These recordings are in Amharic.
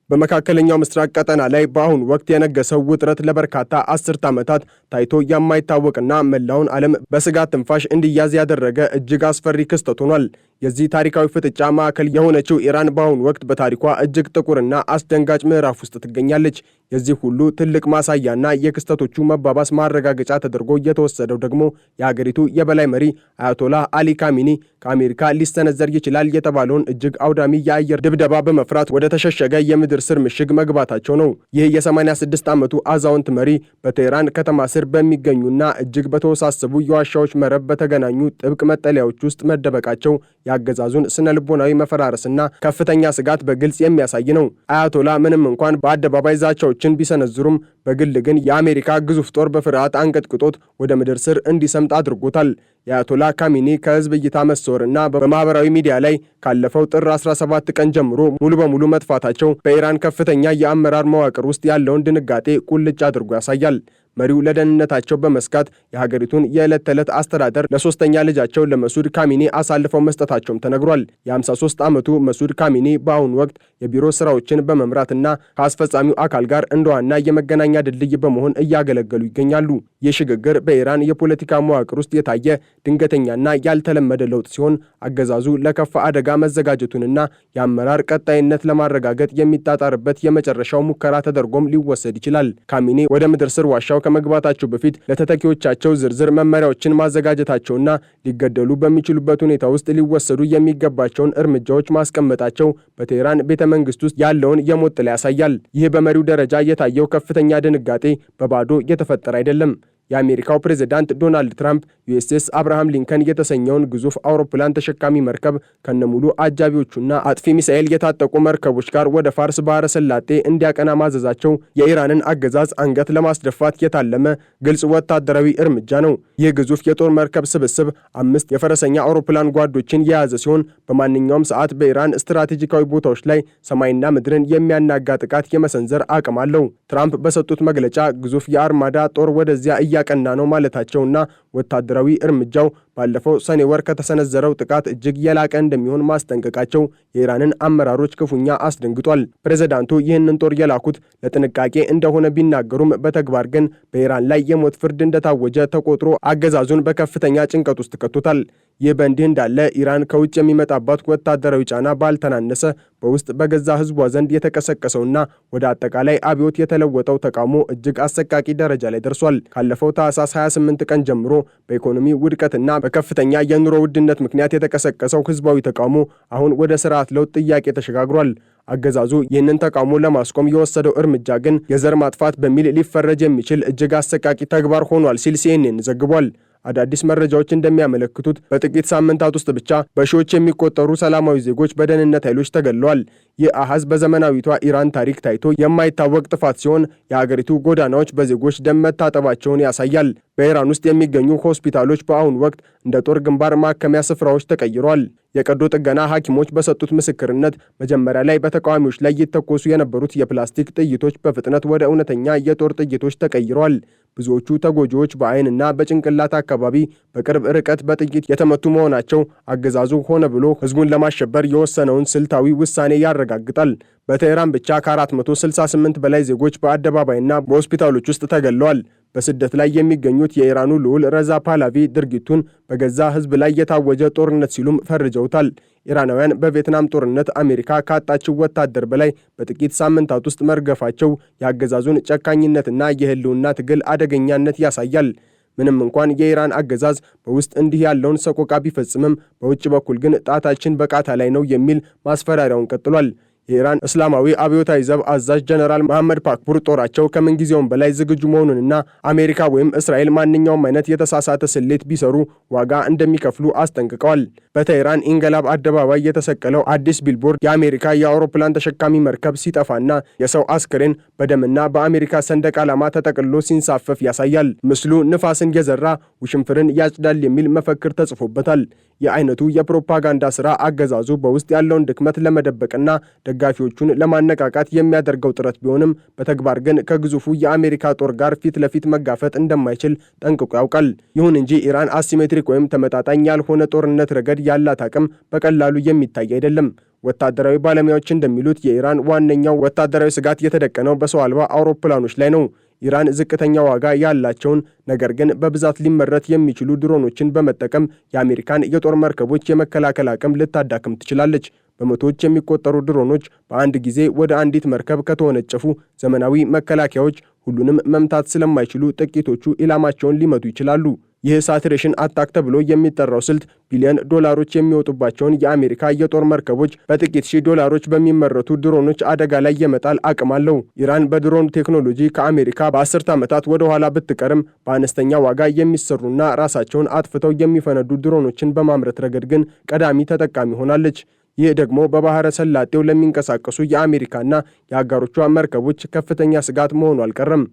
በመካከለኛው ምስራቅ ቀጠና ላይ በአሁኑ ወቅት የነገሰው ውጥረት ለበርካታ አስርት ዓመታት ታይቶ የማይታወቅና መላውን ዓለም በስጋት ትንፋሽ እንዲያዝ ያደረገ እጅግ አስፈሪ ክስተት ሆኗል። የዚህ ታሪካዊ ፍጥጫ ማዕከል የሆነችው ኢራን በአሁኑ ወቅት በታሪኳ እጅግ ጥቁርና አስደንጋጭ ምዕራፍ ውስጥ ትገኛለች። የዚህ ሁሉ ትልቅ ማሳያና የክስተቶቹ መባባስ ማረጋገጫ ተደርጎ የተወሰደው ደግሞ የሀገሪቱ የበላይ መሪ አያቶላህ አሊ ካሚኒ ከአሜሪካ ሊሰነዘር ይችላል የተባለውን እጅግ አውዳሚ የአየር ድብደባ በመፍራት ወደ ተሸሸገ የምድር ስር ምሽግ መግባታቸው ነው። ይህ የ86 ዓመቱ አዛውንት መሪ በቴህራን ከተማ ስር በሚገኙና እጅግ በተወሳሰቡ የዋሻዎች መረብ በተገናኙ ጥብቅ መጠለያዎች ውስጥ መደበቃቸው የአገዛዙን ስነ ልቦናዊ መፈራረስና ከፍተኛ ስጋት በግልጽ የሚያሳይ ነው። አያቶላ ምንም እንኳን በአደባባይ ዛቻዎችን ቢሰነዝሩም በግል ግን የአሜሪካ ግዙፍ ጦር በፍርሃት አንቀጥቅጦት ወደ ምድር ስር እንዲሰምጥ አድርጎታል። የአያቶላ ካሚኒ ከህዝብ እይታ መሰወርና በማህበራዊ ሚዲያ ላይ ካለፈው ጥር 17 ቀን ጀምሮ ሙሉ በሙሉ መጥፋታቸው በኢራን ከፍተኛ የአመራር መዋቅር ውስጥ ያለውን ድንጋጤ ቁልጭ አድርጎ ያሳያል። መሪው ለደህንነታቸው በመስጋት የሀገሪቱን የዕለት ተዕለት አስተዳደር ለሶስተኛ ልጃቸው ለመሱድ ካሚኒ አሳልፈው መስጠታቸውም ተነግሯል። የ53 ዓመቱ መሱድ ካሚኒ በአሁኑ ወቅት የቢሮ ስራዎችን በመምራትና ከአስፈጻሚው አካል ጋር እንደ ዋና የመገናኛ ድልድይ በመሆን እያገለገሉ ይገኛሉ። ይህ ሽግግር በኢራን የፖለቲካ መዋቅር ውስጥ የታየ ድንገተኛና ያልተለመደ ለውጥ ሲሆን አገዛዙ ለከፋ አደጋ መዘጋጀቱንና የአመራር ቀጣይነት ለማረጋገጥ የሚጣጣርበት የመጨረሻው ሙከራ ተደርጎም ሊወሰድ ይችላል። ካሚኒ ወደ ምድር ስር ዋሻው ከመግባታቸው በፊት ለተተኪዎቻቸው ዝርዝር መመሪያዎችን ማዘጋጀታቸውና ሊገደሉ በሚችሉበት ሁኔታ ውስጥ ሊወሰዱ የሚገባቸውን እርምጃዎች ማስቀመጣቸው በቴህራን ቤተ መንግስት ውስጥ ያለውን የሞት ጥላ ያሳያል። ይህ በመሪው ደረጃ የታየው ከፍተኛ ድንጋጤ በባዶ የተፈጠረ አይደለም። የአሜሪካው ፕሬዝዳንት ዶናልድ ትራምፕ ዩኤስኤስ አብርሃም ሊንከን የተሰኘውን ግዙፍ አውሮፕላን ተሸካሚ መርከብ ከነሙሉ አጃቢዎቹና አጥፊ ሚሳኤል የታጠቁ መርከቦች ጋር ወደ ፋርስ ባህረ ሰላጤ እንዲያቀና ማዘዛቸው የኢራንን አገዛዝ አንገት ለማስደፋት የታለመ ግልጽ ወታደራዊ እርምጃ ነው። ይህ ግዙፍ የጦር መርከብ ስብስብ 5 የፈረሰኛ አውሮፕላን ጓዶችን የያዘ ሲሆን በማንኛውም ሰዓት በኢራን ስትራቴጂካዊ ቦታዎች ላይ ሰማይና ምድርን የሚያናጋ ጥቃት የመሰንዘር አቅም አለው። ትራምፕ በሰጡት መግለጫ ግዙፍ የአርማዳ ጦር ወደዚያ እያቀና ነው ማለታቸውና ወታደራዊ እርምጃው ባለፈው ሰኔ ወር ከተሰነዘረው ጥቃት እጅግ የላቀ እንደሚሆን ማስጠንቀቃቸው የኢራንን አመራሮች ክፉኛ አስደንግጧል። ፕሬዝዳንቱ ይህንን ጦር የላኩት ለጥንቃቄ እንደሆነ ቢናገሩም በተግባር ግን በኢራን ላይ የሞት ፍርድ እንደታወጀ ተቆጥሮ አገዛዙን በከፍተኛ ጭንቀት ውስጥ ከቶታል። ይህ በእንዲህ እንዳለ ኢራን ከውጭ የሚመጣባት ወታደራዊ ጫና ባልተናነሰ በውስጥ በገዛ ህዝቧ ዘንድ የተቀሰቀሰውና ወደ አጠቃላይ አብዮት የተለወጠው ተቃውሞ እጅግ አሰቃቂ ደረጃ ላይ ደርሷል። ካለፈው ታህሳስ 28 ቀን ጀምሮ በኢኮኖሚ ውድቀትና በከፍተኛ የኑሮ ውድነት ምክንያት የተቀሰቀሰው ህዝባዊ ተቃውሞ አሁን ወደ ስርዓት ለውጥ ጥያቄ ተሸጋግሯል። አገዛዙ ይህንን ተቃውሞ ለማስቆም የወሰደው እርምጃ ግን የዘር ማጥፋት በሚል ሊፈረጅ የሚችል እጅግ አሰቃቂ ተግባር ሆኗል ሲል ሲኤንኤን ዘግቧል። አዳዲስ መረጃዎች እንደሚያመለክቱት በጥቂት ሳምንታት ውስጥ ብቻ በሺዎች የሚቆጠሩ ሰላማዊ ዜጎች በደህንነት ኃይሎች ተገድለዋል። ይህ አሃዝ በዘመናዊቷ ኢራን ታሪክ ታይቶ የማይታወቅ ጥፋት ሲሆን የአገሪቱ ጎዳናዎች በዜጎች ደም መታጠባቸውን ያሳያል። በኢራን ውስጥ የሚገኙ ሆስፒታሎች በአሁኑ ወቅት እንደ ጦር ግንባር ማከሚያ ስፍራዎች ተቀይረዋል። የቀዶ ጥገና ሐኪሞች በሰጡት ምስክርነት መጀመሪያ ላይ በተቃዋሚዎች ላይ ይተኮሱ የነበሩት የፕላስቲክ ጥይቶች በፍጥነት ወደ እውነተኛ የጦር ጥይቶች ተቀይረዋል። ብዙዎቹ ተጎጂዎች በአይንና በጭንቅላት አካባቢ በቅርብ ርቀት በጥይት የተመቱ መሆናቸው አገዛዙ ሆነ ብሎ ህዝቡን ለማሸበር የወሰነውን ስልታዊ ውሳኔ ያረጋግጣል። በቴህራን ብቻ ከ468 በላይ ዜጎች በአደባባይና በሆስፒታሎች ውስጥ ተገድለዋል። በስደት ላይ የሚገኙት የኢራኑ ልዑል ረዛ ፓህላቪ ድርጊቱን በገዛ ህዝብ ላይ የታወጀ ጦርነት ሲሉም ፈርጀውታል። ኢራናውያን በቪየትናም ጦርነት አሜሪካ ካጣችው ወታደር በላይ በጥቂት ሳምንታት ውስጥ መርገፋቸው የአገዛዙን ጨካኝነትና የህልውና ትግል አደገኛነት ያሳያል። ምንም እንኳን የኢራን አገዛዝ በውስጥ እንዲህ ያለውን ሰቆቃ ቢፈጽምም በውጭ በኩል ግን ጣታችን በቃታ ላይ ነው የሚል ማስፈራሪያውን ቀጥሏል። የኢራን እስላማዊ አብዮታዊ ዘብ አዛዥ ጀነራል መሐመድ ፓክፑር ጦራቸው ከምንጊዜውም በላይ ዝግጁ መሆኑንና አሜሪካ ወይም እስራኤል ማንኛውም አይነት የተሳሳተ ስሌት ቢሰሩ ዋጋ እንደሚከፍሉ አስጠንቅቀዋል። በቴህራን ኢንገላብ አደባባይ የተሰቀለው አዲስ ቢልቦርድ የአሜሪካ የአውሮፕላን ተሸካሚ መርከብ ሲጠፋና የሰው አስክሬን በደምና በአሜሪካ ሰንደቅ ዓላማ ተጠቅልሎ ሲንሳፈፍ ያሳያል። ምስሉ ንፋስን የዘራ ውሽንፍርን ያጭዳል የሚል መፈክር ተጽፎበታል። የአይነቱ የፕሮፓጋንዳ ሥራ አገዛዙ በውስጥ ያለውን ድክመት ለመደበቅና ደጋፊዎቹን ለማነቃቃት የሚያደርገው ጥረት ቢሆንም በተግባር ግን ከግዙፉ የአሜሪካ ጦር ጋር ፊት ለፊት መጋፈጥ እንደማይችል ጠንቅቆ ያውቃል። ይሁን እንጂ ኢራን አሲሜትሪክ ወይም ተመጣጣኝ ያልሆነ ጦርነት ረገድ ያላት አቅም በቀላሉ የሚታይ አይደለም። ወታደራዊ ባለሙያዎች እንደሚሉት የኢራን ዋነኛው ወታደራዊ ስጋት የተደቀነው በሰው አልባ አውሮፕላኖች ላይ ነው። ኢራን ዝቅተኛ ዋጋ ያላቸውን ነገር ግን በብዛት ሊመረት የሚችሉ ድሮኖችን በመጠቀም የአሜሪካን የጦር መርከቦች የመከላከል አቅም ልታዳክም ትችላለች። በመቶዎች የሚቆጠሩ ድሮኖች በአንድ ጊዜ ወደ አንዲት መርከብ ከተወነጨፉ ዘመናዊ መከላከያዎች ሁሉንም መምታት ስለማይችሉ ጥቂቶቹ ኢላማቸውን ሊመቱ ይችላሉ። ይህ ሳትሬሽን አታክ ተብሎ የሚጠራው ስልት ቢሊዮን ዶላሮች የሚወጡባቸውን የአሜሪካ የጦር መርከቦች በጥቂት ሺህ ዶላሮች በሚመረቱ ድሮኖች አደጋ ላይ የመጣል አቅም አለው። ኢራን በድሮን ቴክኖሎጂ ከአሜሪካ በ10 ዓመታት ወደ ኋላ ብትቀርም በአነስተኛ ዋጋ የሚሰሩና ራሳቸውን አጥፍተው የሚፈነዱ ድሮኖችን በማምረት ረገድ ግን ቀዳሚ ተጠቃሚ ሆናለች። ይህ ደግሞ በባህረ ሰላጤው ለሚንቀሳቀሱ የአሜሪካና የአጋሮቿ መርከቦች ከፍተኛ ስጋት መሆኑ አልቀረም።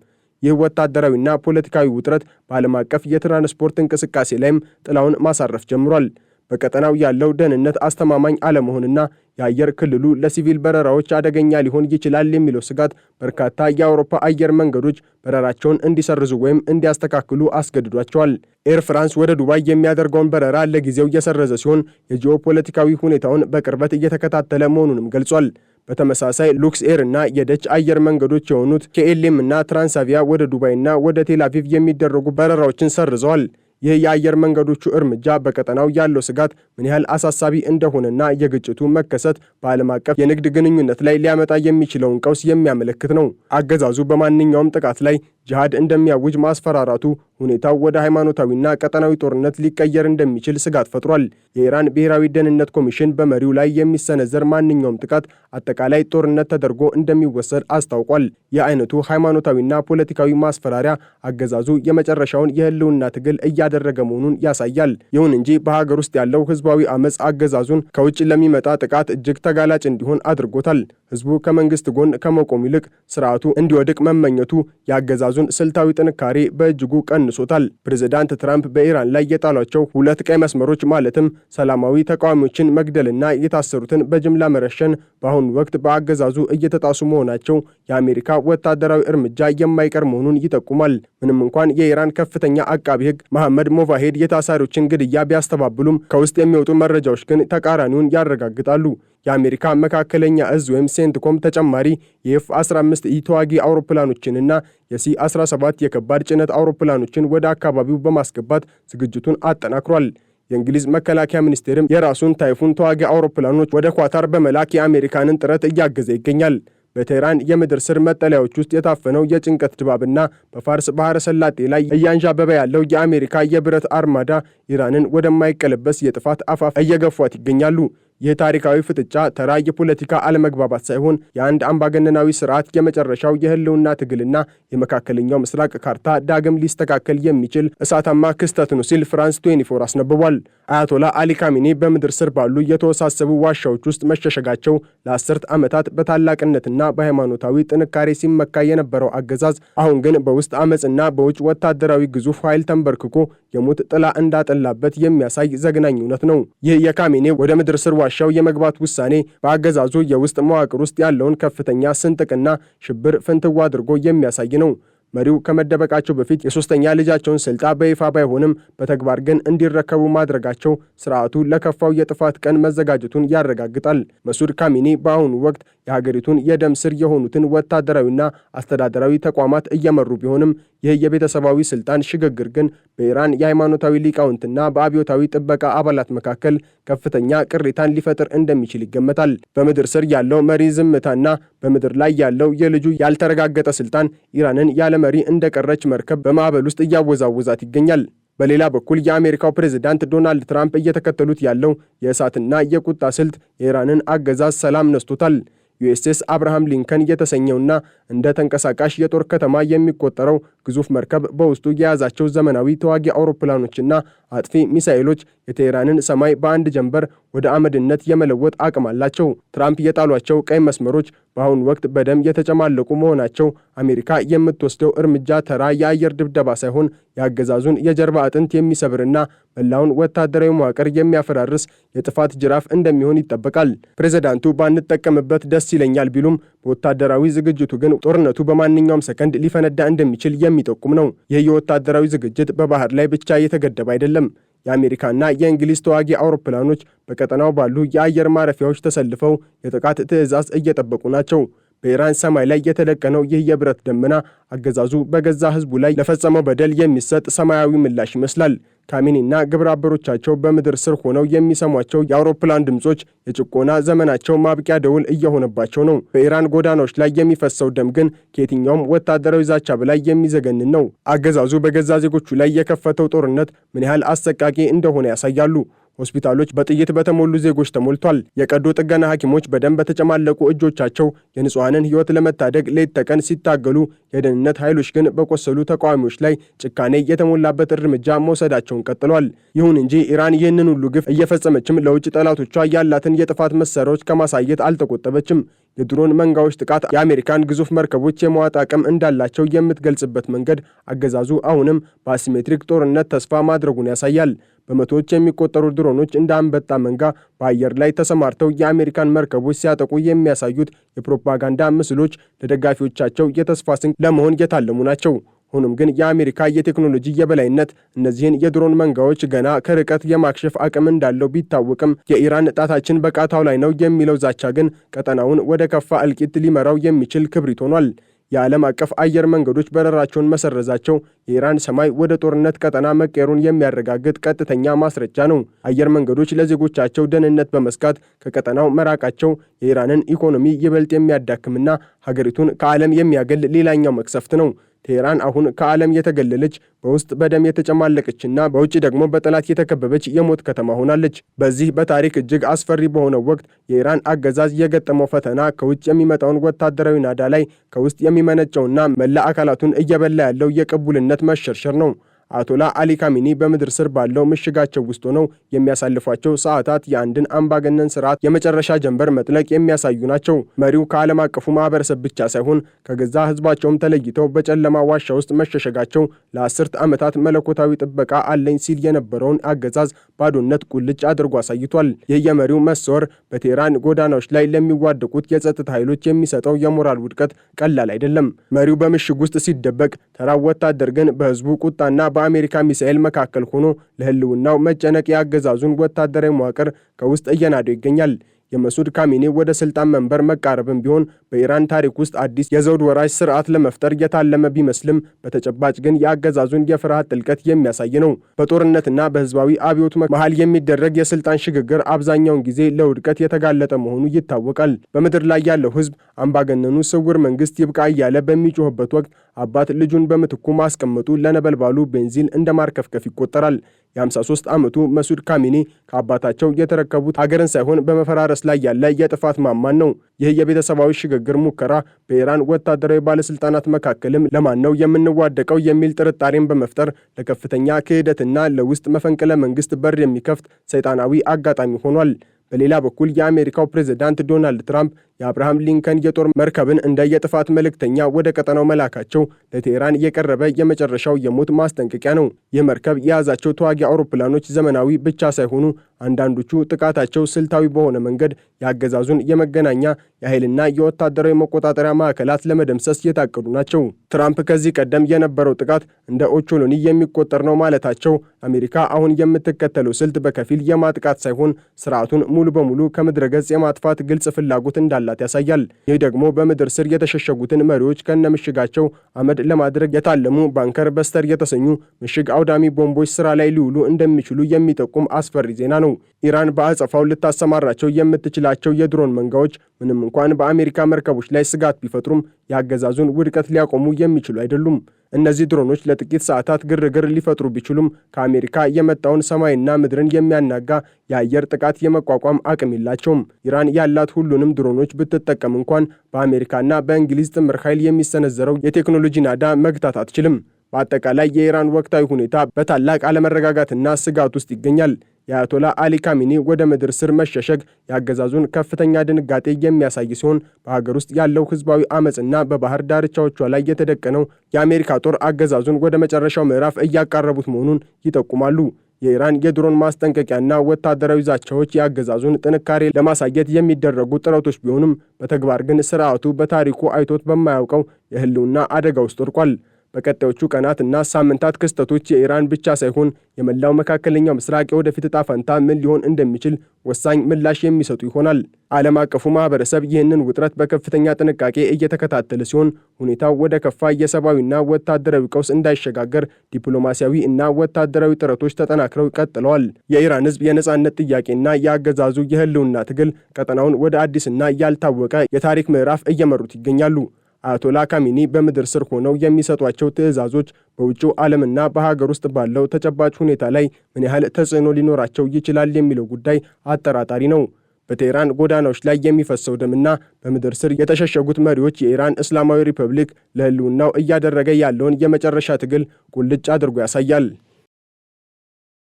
ይህ ወታደራዊና ፖለቲካዊ ውጥረት በዓለም አቀፍ የትራንስፖርት እንቅስቃሴ ላይም ጥላውን ማሳረፍ ጀምሯል። በቀጠናው ያለው ደህንነት አስተማማኝ አለመሆንና የአየር ክልሉ ለሲቪል በረራዎች አደገኛ ሊሆን ይችላል የሚለው ስጋት በርካታ የአውሮፓ አየር መንገዶች በረራቸውን እንዲሰርዙ ወይም እንዲያስተካክሉ አስገድዷቸዋል። ኤር ፍራንስ ወደ ዱባይ የሚያደርገውን በረራ ለጊዜው የሰረዘ ሲሆን የጂኦፖለቲካዊ ሁኔታውን በቅርበት እየተከታተለ መሆኑንም ገልጿል። በተመሳሳይ ሉክስ ኤር እና የደች አየር መንገዶች የሆኑት ኬኤልኤም እና ትራንሳቪያ ወደ ዱባይና ወደ ቴልአቪቭ የሚደረጉ በረራዎችን ሰርዘዋል። ይህ የአየር መንገዶቹ እርምጃ በቀጠናው ያለው ስጋት ምን ያህል አሳሳቢ እንደሆነና የግጭቱ መከሰት በዓለም አቀፍ የንግድ ግንኙነት ላይ ሊያመጣ የሚችለውን ቀውስ የሚያመለክት ነው። አገዛዙ በማንኛውም ጥቃት ላይ ጂሃድ እንደሚያውጅ ማስፈራራቱ ሁኔታው ወደ ሃይማኖታዊና ቀጠናዊ ጦርነት ሊቀየር እንደሚችል ስጋት ፈጥሯል። የኢራን ብሔራዊ ደህንነት ኮሚሽን በመሪው ላይ የሚሰነዘር ማንኛውም ጥቃት አጠቃላይ ጦርነት ተደርጎ እንደሚወሰድ አስታውቋል። ይህ አይነቱ ሃይማኖታዊና ፖለቲካዊ ማስፈራሪያ አገዛዙ የመጨረሻውን የህልውና ትግል እያደረገ መሆኑን ያሳያል። ይሁን እንጂ በሀገር ውስጥ ያለው ህዝባዊ አመፅ አገዛዙን ከውጭ ለሚመጣ ጥቃት እጅግ ተጋላጭ እንዲሆን አድርጎታል። ህዝቡ ከመንግስት ጎን ከመቆም ይልቅ ስርዓቱ እንዲወድቅ መመኘቱ የአገዛዙን ስልታዊ ጥንካሬ በእጅጉ ቀንሶታል። ፕሬዝዳንት ትራምፕ በኢራን ላይ የጣሏቸው 2 ቀይ መስመሮች ማለትም ሰላማዊ ተቃዋሚዎችን መግደልና የታሰሩትን በጅምላ መረሸን በአሁኑ ወቅት በአገዛዙ እየተጣሱ መሆናቸው የአሜሪካ ወታደራዊ እርምጃ የማይቀር መሆኑን ይጠቁማል። ምንም እንኳን የኢራን ከፍተኛ አቃቢ ህግ መሐመድ ሞቫሄድ የታሳሪዎችን ግድያ ቢያስተባብሉም ከውስጥ የሚወጡ መረጃዎች ግን ተቃራኒውን ያረጋግጣሉ። የአሜሪካ መካከለኛ እዝ ወይም ሴንትኮም ተጨማሪ የኤፍ-15 ተዋጊ አውሮፕላኖችንና የሲ-17 የከባድ ጭነት አውሮፕላኖችን ወደ አካባቢው በማስገባት ዝግጅቱን አጠናክሯል። የእንግሊዝ መከላከያ ሚኒስቴርም የራሱን ታይፉን ተዋጊ አውሮፕላኖች ወደ ኳታር በመላክ የአሜሪካንን ጥረት እያገዘ ይገኛል። በቴህራን የምድር ስር መጠለያዎች ውስጥ የታፈነው የጭንቀት ድባብና በፋርስ ባህረ ሰላጤ ላይ እያንዣበበ ያለው የአሜሪካ የብረት አርማዳ ኢራንን ወደማይቀለበስ የጥፋት አፋፍ እየገፏት ይገኛሉ። ይህ ታሪካዊ ፍጥጫ ተራ የፖለቲካ አለመግባባት ሳይሆን የአንድ አምባገነናዊ ስርዓት የመጨረሻው የህልውና ትግልና የመካከለኛው ምስራቅ ካርታ ዳግም ሊስተካከል የሚችል እሳታማ ክስተት ነው ሲል ፍራንስ 24 አስነብቧል። አያቶላ አሊ ካሜኒ በምድር ስር ባሉ የተወሳሰቡ ዋሻዎች ውስጥ መሸሸጋቸው ለአስርት ዓመታት በታላቅነትና በሃይማኖታዊ ጥንካሬ ሲመካ የነበረው አገዛዝ አሁን ግን በውስጥ አመፅና በውጭ ወታደራዊ ግዙፍ ኃይል ተንበርክኮ የሞት ጥላ እንዳጠላበት የሚያሳይ ዘግናኝ እውነት ነው። ይህ የካሜኒ ወደ ምድር ስር ዋሻው የመግባት ውሳኔ በአገዛዙ የውስጥ መዋቅር ውስጥ ያለውን ከፍተኛ ስንጥቅና ሽብር ፍንትዋ አድርጎ የሚያሳይ ነው። መሪው ከመደበቃቸው በፊት የሶስተኛ ልጃቸውን ስልጣን በይፋ ባይሆንም በተግባር ግን እንዲረከቡ ማድረጋቸው ስርዓቱ ለከፋው የጥፋት ቀን መዘጋጀቱን ያረጋግጣል። መሱድ ካሚኒ በአሁኑ ወቅት የሀገሪቱን የደም ስር የሆኑትን ወታደራዊና አስተዳደራዊ ተቋማት እየመሩ ቢሆንም ይህ የቤተሰባዊ ስልጣን ሽግግር ግን በኢራን የሃይማኖታዊ ሊቃውንትና በአብዮታዊ ጥበቃ አባላት መካከል ከፍተኛ ቅሬታን ሊፈጥር እንደሚችል ይገመታል። በምድር ስር ያለው መሪ ዝምታና በምድር ላይ ያለው የልጁ ያልተረጋገጠ ስልጣን ኢራንን ያለ መሪ እንደቀረች መርከብ በማዕበል ውስጥ እያወዛወዛት ይገኛል። በሌላ በኩል የአሜሪካው ፕሬዝዳንት ዶናልድ ትራምፕ እየተከተሉት ያለው የእሳትና የቁጣ ስልት የኢራንን አገዛዝ ሰላም ነስቶታል። ዩኤስኤስ አብርሃም ሊንከን የተሰኘውና እንደ ተንቀሳቃሽ የጦር ከተማ የሚቆጠረው ግዙፍ መርከብ በውስጡ የያዛቸው ዘመናዊ ተዋጊ አውሮፕላኖችና አጥፊ ሚሳኤሎች የቴህራንን ሰማይ በአንድ ጀንበር ወደ አመድነት የመለወጥ አቅም አላቸው። ትራምፕ የጣሏቸው ቀይ መስመሮች በአሁኑ ወቅት በደም የተጨማለቁ መሆናቸው አሜሪካ የምትወስደው እርምጃ ተራ የአየር ድብደባ ሳይሆን የአገዛዙን የጀርባ አጥንት የሚሰብርና መላውን ወታደራዊ መዋቅር የሚያፈራርስ የጥፋት ጅራፍ እንደሚሆን ይጠበቃል። ፕሬዝዳንቱ ባንጠቀምበት ደስ ይለኛል ቢሉም በወታደራዊ ዝግጅቱ ግን ጦርነቱ በማንኛውም ሰከንድ ሊፈነዳ እንደሚችል የሚጠቁም ነው። ይህ የወታደራዊ ዝግጅት በባህር ላይ ብቻ የተገደበ አይደለም። የአሜሪካና የእንግሊዝ ተዋጊ አውሮፕላኖች በቀጠናው ባሉ የአየር ማረፊያዎች ተሰልፈው የጥቃት ትዕዛዝ እየጠበቁ ናቸው። በኢራን ሰማይ ላይ የተደቀነው ይህ የብረት ደመና አገዛዙ በገዛ ሕዝቡ ላይ ለፈጸመው በደል የሚሰጥ ሰማያዊ ምላሽ ይመስላል። ካሚኒና ግብረ አበሮቻቸው በምድር ስር ሆነው የሚሰሟቸው የአውሮፕላን ድምጾች የጭቆና ዘመናቸው ማብቂያ ደውል እየሆነባቸው ነው። በኢራን ጎዳናዎች ላይ የሚፈሰው ደም ግን ከየትኛውም ወታደራዊ ዛቻ በላይ የሚዘገንን ነው። አገዛዙ በገዛ ዜጎቹ ላይ የከፈተው ጦርነት ምን ያህል አሰቃቂ እንደሆነ ያሳያሉ። ሆስፒታሎች በጥይት በተሞሉ ዜጎች ተሞልቷል። የቀዶ ጥገና ሐኪሞች በደም በተጨማለቁ እጆቻቸው የንጹሐንን ሕይወት ለመታደግ ሌት ተቀን ሲታገሉ፣ የደህንነት ኃይሎች ግን በቆሰሉ ተቃዋሚዎች ላይ ጭካኔ የተሞላበት እርምጃ መውሰዳቸውን ቀጥሏል። ይሁን እንጂ ኢራን ይህንን ሁሉ ግፍ እየፈጸመችም ለውጭ ጠላቶቿ ያላትን የጥፋት መሳሪያዎች ከማሳየት አልተቆጠበችም። የድሮን መንጋዎች ጥቃት የአሜሪካን ግዙፍ መርከቦች የመዋጥ አቅም እንዳላቸው የምትገልጽበት መንገድ አገዛዙ አሁንም በአሲሜትሪክ ጦርነት ተስፋ ማድረጉን ያሳያል። በመቶዎች የሚቆጠሩ ድሮኖች እንደ አንበጣ መንጋ በአየር ላይ ተሰማርተው የአሜሪካን መርከቦች ሲያጠቁ የሚያሳዩት የፕሮፓጋንዳ ምስሎች ለደጋፊዎቻቸው የተስፋ ስንቅ ለመሆን የታለሙ ናቸው። ሆኖም ግን የአሜሪካ የቴክኖሎጂ የበላይነት እነዚህን የድሮን መንጋዎች ገና ከርቀት የማክሸፍ አቅም እንዳለው ቢታወቅም የኢራን ጣታችን በቃታው ላይ ነው የሚለው ዛቻ ግን ቀጠናውን ወደ ከፋ እልቂት ሊመራው የሚችል ክብሪት ሆኗል። የዓለም አቀፍ አየር መንገዶች በረራቸውን መሰረዛቸው የኢራን ሰማይ ወደ ጦርነት ቀጠና መቀየሩን የሚያረጋግጥ ቀጥተኛ ማስረጃ ነው። አየር መንገዶች ለዜጎቻቸው ደህንነት በመስጋት ከቀጠናው መራቃቸው የኢራንን ኢኮኖሚ ይበልጥ የሚያዳክምና ሀገሪቱን ከዓለም የሚያገል ሌላኛው መቅሰፍት ነው። ቴህራን አሁን ከዓለም የተገለለች በውስጥ በደም የተጨማለቀችና በውጭ ደግሞ በጠላት የተከበበች የሞት ከተማ ሆናለች። በዚህ በታሪክ እጅግ አስፈሪ በሆነው ወቅት የኢራን አገዛዝ የገጠመው ፈተና ከውጭ የሚመጣውን ወታደራዊ ናዳ ላይ ከውስጥ የሚመነጨውና መላ አካላቱን እየበላ ያለው የቅቡልነት መሸርሸር ነው። አያቶላ አሊ ካሚኒ በምድር ስር ባለው ምሽጋቸው ውስጥ ሆነው የሚያሳልፏቸው ሰዓታት የአንድን አምባገነን ስርዓት የመጨረሻ ጀንበር መጥለቅ የሚያሳዩ ናቸው። መሪው ከዓለም አቀፉ ማህበረሰብ ብቻ ሳይሆን ከገዛ ህዝባቸውም ተለይተው በጨለማ ዋሻ ውስጥ መሸሸጋቸው ለአስርት ዓመታት መለኮታዊ ጥበቃ አለኝ ሲል የነበረውን አገዛዝ ባዶነት ቁልጭ አድርጎ አሳይቷል። ይህ የመሪው መሰወር በቴህራን ጎዳናዎች ላይ ለሚዋደቁት የጸጥታ ኃይሎች የሚሰጠው የሞራል ውድቀት ቀላል አይደለም። መሪው በምሽግ ውስጥ ሲደበቅ፣ ተራው ወታደር ግን በህዝቡ ቁጣና በአሜሪካ ሚሳኤል መካከል ሆኖ ለህልውናው መጨነቅ የአገዛዙን ወታደራዊ መዋቅር ከውስጥ እየናደው ይገኛል። የመሱድ ካሚኒ ወደ ስልጣን መንበር መቃረብም ቢሆን በኢራን ታሪክ ውስጥ አዲስ የዘውድ ወራሽ ስርዓት ለመፍጠር የታለመ ቢመስልም በተጨባጭ ግን የአገዛዙን የፍርሃት ጥልቀት የሚያሳይ ነው። በጦርነትና በህዝባዊ አብዮት መሃል የሚደረግ የስልጣን ሽግግር አብዛኛውን ጊዜ ለውድቀት የተጋለጠ መሆኑ ይታወቃል። በምድር ላይ ያለው ህዝብ አምባገነኑ ስውር መንግስት ይብቃ እያለ በሚጮህበት ወቅት አባት ልጁን በምትኩ ማስቀመጡ ለነበልባሉ ቤንዚን እንደ ማርከፍከፍ ይቆጠራል። የ53 ዓመቱ መሱድ ካሚኒ ከአባታቸው የተረከቡት ሀገርን ሳይሆን በመፈራረስ ላይ ያለ የጥፋት ማማን ነው። ይህ የቤተሰባዊ ሽግግር ሙከራ በኢራን ወታደራዊ ባለስልጣናት መካከልም ለማን ነው የምንዋደቀው የሚል ጥርጣሬን በመፍጠር ለከፍተኛ ክህደትና ለውስጥ መፈንቅለ መንግስት በር የሚከፍት ሰይጣናዊ አጋጣሚ ሆኗል። በሌላ በኩል የአሜሪካው ፕሬዝዳንት ዶናልድ ትራምፕ የአብርሃም ሊንከን የጦር መርከብን እንደ የጥፋት መልእክተኛ ወደ ቀጠናው መላካቸው ለቴህራን የቀረበ የመጨረሻው የሞት ማስጠንቀቂያ ነው። ይህ መርከብ የያዛቸው ተዋጊ አውሮፕላኖች ዘመናዊ ብቻ ሳይሆኑ አንዳንዶቹ ጥቃታቸው ስልታዊ በሆነ መንገድ የአገዛዙን የመገናኛ የኃይልና የወታደራዊ መቆጣጠሪያ ማዕከላት ለመደምሰስ የታቀዱ ናቸው። ትራምፕ ከዚህ ቀደም የነበረው ጥቃት እንደ ኦቾሎኒ የሚቆጠር ነው ማለታቸው አሜሪካ አሁን የምትከተለው ስልት በከፊል የማጥቃት ሳይሆን ስርዓቱን ሙሉ በሙሉ ከምድረ ገጽ የማጥፋት ግልጽ ፍላጎት እንዳላት ያሳያል። ይህ ደግሞ በምድር ስር የተሸሸጉትን መሪዎች ከነምሽጋቸው አመድ ለማድረግ የታለሙ ባንከር በስተር የተሰኙ ምሽግ አውዳሚ ቦምቦች ስራ ላይ ሊውሉ እንደሚችሉ የሚጠቁም አስፈሪ ዜና ነው። ኢራን በአጸፋው ልታሰማራቸው የምትችላቸው የድሮን መንጋዎች ምንም እንኳን በአሜሪካ መርከቦች ላይ ስጋት ቢፈጥሩም የአገዛዙን ውድቀት ሊያቆሙ የሚችሉ አይደሉም። እነዚህ ድሮኖች ለጥቂት ሰዓታት ግርግር ሊፈጥሩ ቢችሉም ከአሜሪካ የመጣውን ሰማይና ምድርን የሚያናጋ የአየር ጥቃት የመቋቋም አቅም የላቸውም። ኢራን ያላት ሁሉንም ድሮኖች ብትጠቀም እንኳን በአሜሪካና በእንግሊዝ ጥምር ኃይል የሚሰነዘረው የቴክኖሎጂ ናዳ መግታት አትችልም። በአጠቃላይ የኢራን ወቅታዊ ሁኔታ በታላቅ አለመረጋጋትና ስጋት ውስጥ ይገኛል። የአያቶላ አሊ ካሚኒ ወደ ምድር ስር መሸሸግ የአገዛዙን ከፍተኛ ድንጋጤ የሚያሳይ ሲሆን በሀገር ውስጥ ያለው ህዝባዊ አመፅና በባህር ዳርቻዎቿ ላይ የተደቀነው የአሜሪካ ጦር አገዛዙን ወደ መጨረሻው ምዕራፍ እያቃረቡት መሆኑን ይጠቁማሉ። የኢራን የድሮን ማስጠንቀቂያና ወታደራዊ ዛቻዎች የአገዛዙን ጥንካሬ ለማሳየት የሚደረጉ ጥረቶች ቢሆኑም በተግባር ግን ስርዓቱ በታሪኩ አይቶት በማያውቀው የህልውና አደጋ ውስጥ ወድቋል። በቀጣዮቹ ቀናትና ሳምንታት ክስተቶች የኢራን ብቻ ሳይሆን የመላው መካከለኛው ምስራቅ የወደፊት ዕጣ ፈንታ ምን ሊሆን እንደሚችል ወሳኝ ምላሽ የሚሰጡ ይሆናል። ዓለም አቀፉ ማህበረሰብ ይህንን ውጥረት በከፍተኛ ጥንቃቄ እየተከታተለ ሲሆን ሁኔታው ወደ ከፋ የሰብአዊና ወታደራዊ ቀውስ እንዳይሸጋገር ዲፕሎማሲያዊ እና ወታደራዊ ጥረቶች ተጠናክረው ቀጥለዋል። የኢራን ሕዝብ የነጻነት ጥያቄና የአገዛዙ የህልውና ትግል ቀጠናውን ወደ አዲስና ያልታወቀ የታሪክ ምዕራፍ እየመሩት ይገኛሉ። አያቶላ ካሚኒ በምድር ስር ሆነው የሚሰጧቸው ትዕዛዞች በውጭው ዓለምና በሀገር ውስጥ ባለው ተጨባጭ ሁኔታ ላይ ምን ያህል ተጽዕኖ ሊኖራቸው ይችላል የሚለው ጉዳይ አጠራጣሪ ነው። በቴህራን ጎዳናዎች ላይ የሚፈሰው ደምና በምድር ስር የተሸሸጉት መሪዎች የኢራን እስላማዊ ሪፐብሊክ ለህልውናው እያደረገ ያለውን የመጨረሻ ትግል ቁልጭ አድርጎ ያሳያል።